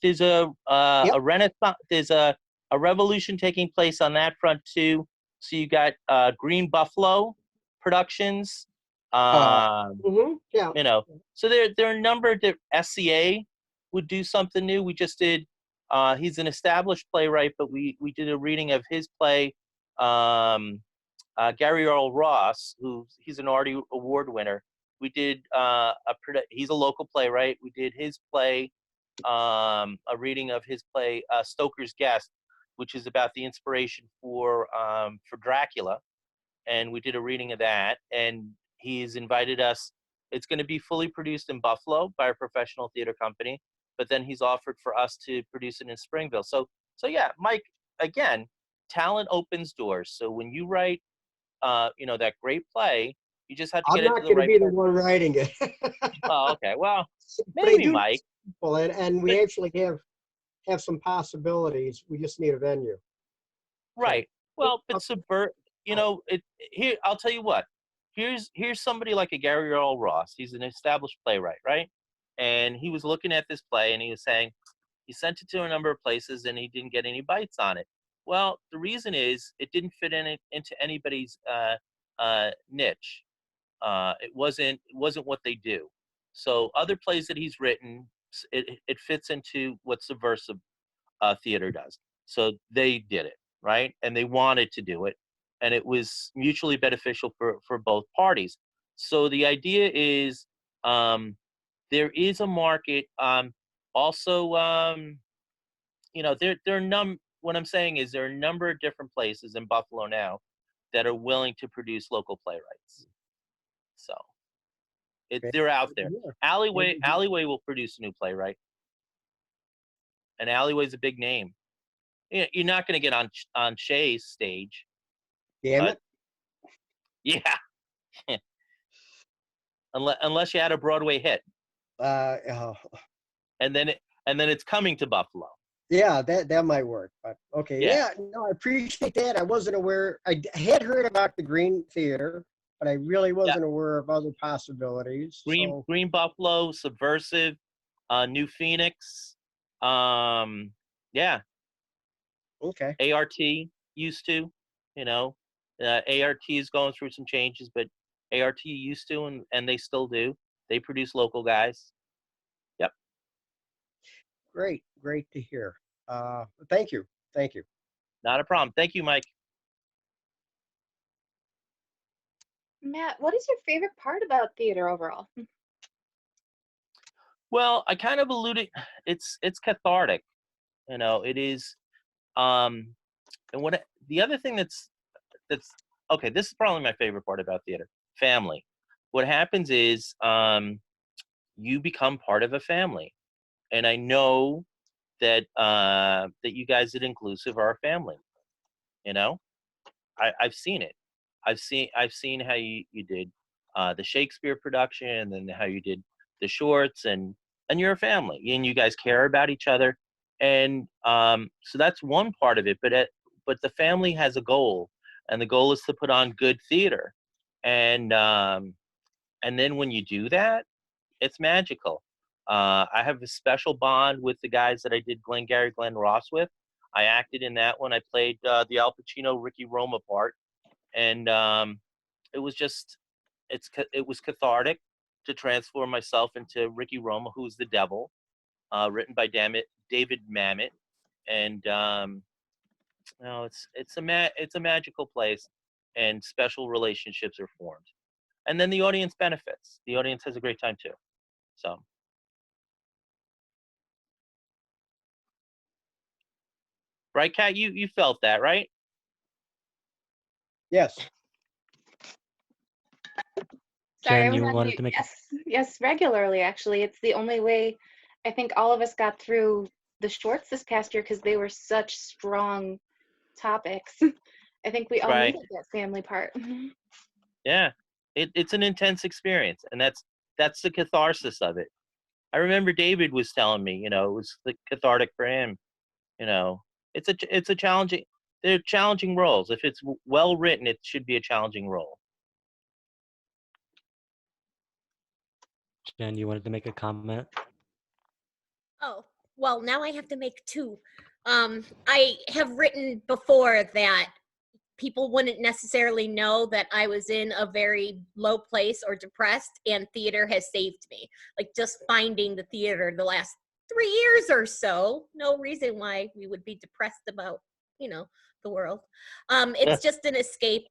renaissance. There's a revolution taking place on that front too. So you got Green Buffalo Productions. Yeah. You know, so there are a number that SCA would do something new. We just did. He's an established playwright, but we did a reading of his play. Gary Earl Ross, he's an Artie Award winner. We did he's a local playwright. We did his play, a reading of his play, Stoker's Guest, which is about the inspiration for Dracula, and we did a reading of that. And he's invited us. It's going to be fully produced in Buffalo by a professional theater company, but then he's offered for us to produce it in Springville. So yeah, Mike, again, talent opens doors. So when you write, that great play, you just have to I'm get it not to the going to right be the person. one writing it. Oh, okay. Well, But I maybe do know Mike. people, and we actually have some possibilities. We just need a venue. Right. Well, but here, I'll tell you what. Here's somebody like a Gary Earl Ross. He's an established playwright, right? And he was looking at this play and he was saying he sent it to a number of places and he didn't get any bites on it. Well, the reason is it didn't fit into anybody's niche. It wasn't what they do. So other plays that he's written, it fits into what subversive theater does. So they did it, right? And they wanted to do it, and it was mutually beneficial for both parties. So the idea is there is a market. Also, there are what I'm saying is there are a number of different places in Buffalo now that are willing to produce local playwrights. So they're out there. Alleyway will produce a new playwright. And Alleyway's a big name. You're not going to get on Shay's stage. Damn it. Yeah. unless you had a Broadway hit. And then it's coming to Buffalo. Yeah, that might work. But okay. Yeah, no, I appreciate that. I wasn't aware. I had heard about the Green Theater, but I really wasn't aware of other possibilities. Green Buffalo, Subversive, New Phoenix. Yeah. Okay. ART used to, ART is going through some changes, but ART used to, and they still do. They produce local guys. Yep. Great to hear. Thank you. Not a problem. Thank you, Mike. Matt, what is your favorite part about theater overall? Well, I kind of alluded. It's cathartic. It is. And the other thing that's okay. This is probably my favorite part about theater. Family. What happens is you become part of a family, and I know that you guys at Inclusive are a family. I've seen it. I've seen how you did the Shakespeare production, and how you did the shorts, and you're a family, and you guys care about each other, and so that's one part of it. But the family has a goal, and the goal is to put on good theater, and then when you do that, it's magical. I have a special bond with the guys that I did Glengarry Glen Ross with. I acted in that one. I played the Al Pacino Ricky Roma part, and it was cathartic to transform myself into Ricky Roma, who's the devil, written by David Mamet, and it's a magical place, and special relationships are formed, and then the audience benefits. The audience has a great time too. So. Right, Kat? You felt that, right? Yes. Sorry, Jen, I was you on wanted mute. to make Yes, regularly, actually. It's the only way I think all of us got through the shorts this past year because they were such strong topics. I think we all Right. needed that family part. Yeah, it's an intense experience, and that's the catharsis of it. I remember David was telling me, it was cathartic for him. It's a challenging. They're challenging roles. If it's well written, it should be a challenging role. Jen, you wanted to make a comment? Oh, well, now I have to make two. I have written before that people wouldn't necessarily know that I was in a very low place or depressed, and theater has saved me. Like just finding the theater the last 3 years or so, no reason why we would be depressed about, the world. It's just an escape,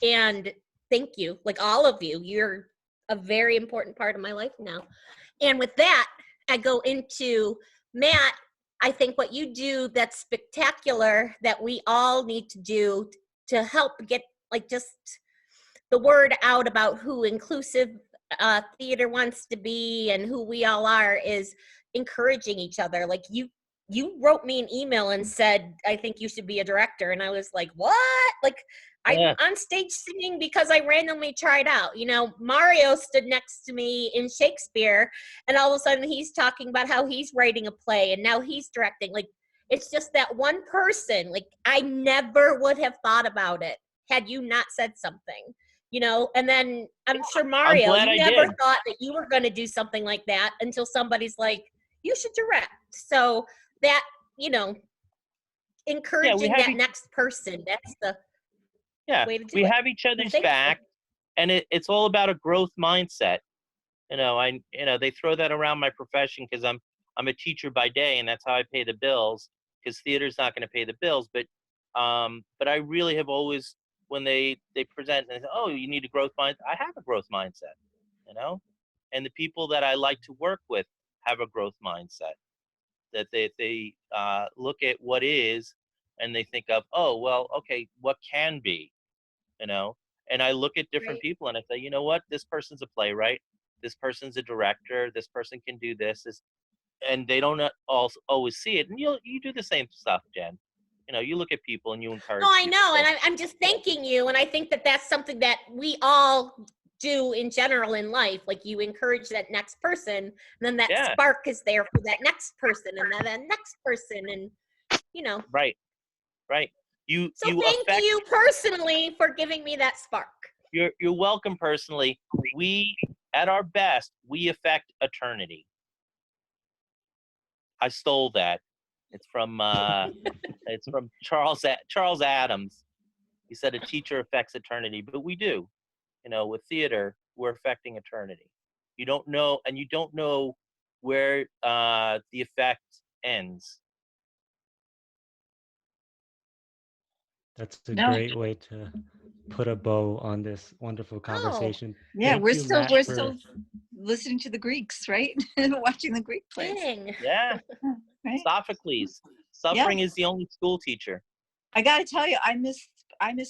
and thank you, like all of you. You're a very important part of my life now. And with that, I go into Matt. I think what you do that's spectacular that we all need to do to help get just the word out about who inclusive theater wants to be and who we all are is encouraging each other. Like you wrote me an email and said, I think you should be a director. And I was like, what? Like, I'm on stage singing because I randomly tried out. You know, Mario stood next to me in Shakespeare, and all of a sudden he's talking about how he's writing a play and now he's directing. Like, it's just that one person. Like, I never would have thought about it had you not said something, you know? And then I'm sure, Mario, you never thought that you were going to do something like that until somebody's like, you should direct. So that, you know, encouraging that next person, that's the way to do we it. have each other's back, and it's all about a growth mindset. You know, they throw that around my profession because I'm a teacher by day, and that's how I pay the bills, because theater's not going to pay the bills. But I really have always, when they present and they say, oh, you need a growth mindset, I have a growth mindset, you know, and the people that I like to work with have a growth mindset, that they look at what is and they think of, oh, well, okay, what can be, you know. And I look at different people and I say, you know what, this person's a playwright, this person's a director, this person can do this, and they don't always see it. And you do the same stuff, Jen. You know, you look at people and you encourage. Oh, I know, and I'm just thanking you, and I think that that's something that we all do in general in life. Like, you encourage that next person, and then that spark is there for that next person, and then that next person, and you know. Right. You thank you personally for giving me that spark. You're welcome personally. We, at our best, we affect eternity. I stole that. It's from Charles Adams. He said a teacher affects eternity, but we do. You know, with theater, we're affecting eternity. You don't know, and you don't know where the effect ends. That's a great way to put a bow on this wonderful conversation. Yeah, we're still listening to the Greeks, right? Watching the Greek plays. Yeah. Right. Sophocles. Suffering is the only school teacher. I got to tell you, I miss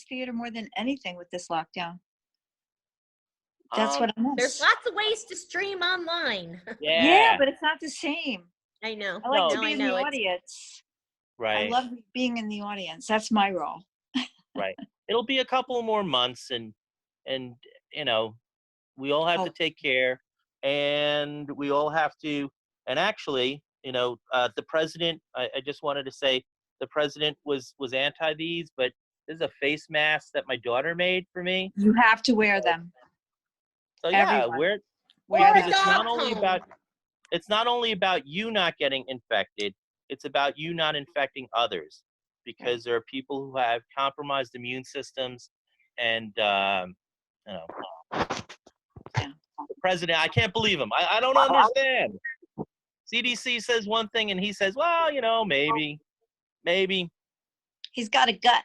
theater more than anything with this lockdown. That's what I miss. There's lots of ways to stream online. Yeah, but it's not the same. I know. I like to be in the audience. Right. I love being in the audience. That's my role. Right. It'll be a couple more months, and you know, we all have to take care, and we all have to. And actually, you know, the president. I just wanted to say the president was anti these, but this is a face mask that my daughter made for me. You have to wear them. So yeah, it's not only about you not getting infected, it's about you not infecting others, because there are people who have compromised immune systems, and you know, the president, I can't believe him. I don't understand. CDC says one thing and he says, well, you know, maybe. He's got a gut.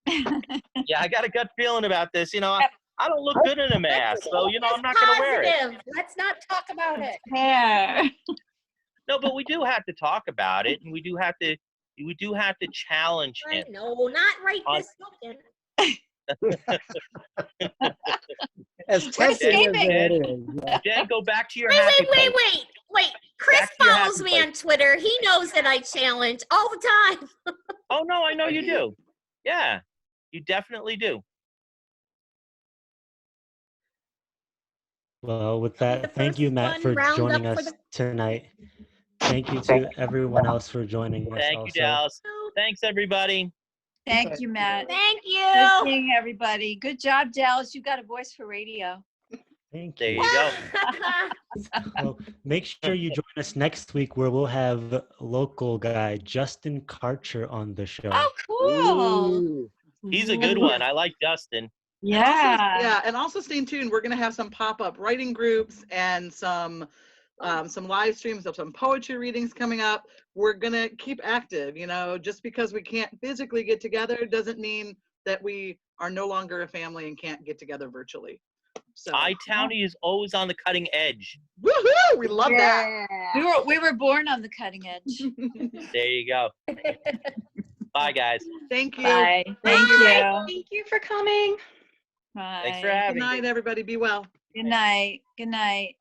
Yeah, I got a gut feeling about this. You know, I don't look good in a mask, so, you know, I'm not going to wear it. Let's not talk about it. Yeah. No, but we do have to talk about it, and we do have to challenge him. No, not right this second. As tempting as that is. Jen, go back to your Wait. Chris follows me on Twitter. He knows that I challenge all the time. Oh, no, I know you do. Yeah, you definitely do. Well, with that, thank you, Matt, for joining us tonight. Thank you to everyone else for joining us. Thank you, Dallas. Thanks, everybody. Thank you, Matt. Thank you. Good seeing everybody. Good job, Dallas. You got a voice for radio. Thank you. There you go. Well, make sure you join us next week, where we'll have local guy Justin Karcher on the show. Oh, cool. Ooh. He's a good one. I like Justin. Yeah. And also stay tuned. We're going to have some pop-up writing groups and some live streams of some poetry readings coming up. We're going to keep active. You know, just because we can't physically get together doesn't mean that we are no longer a family and can't get together virtually. So iTownie is always on the cutting edge. Woohoo! We love that. We were born on the cutting edge. There you go. Bye, guys. Thank you. Bye. Thank you. Thank you for coming. Bye. Thanks for having me. Good night, everybody. Be well. Good night. Good night.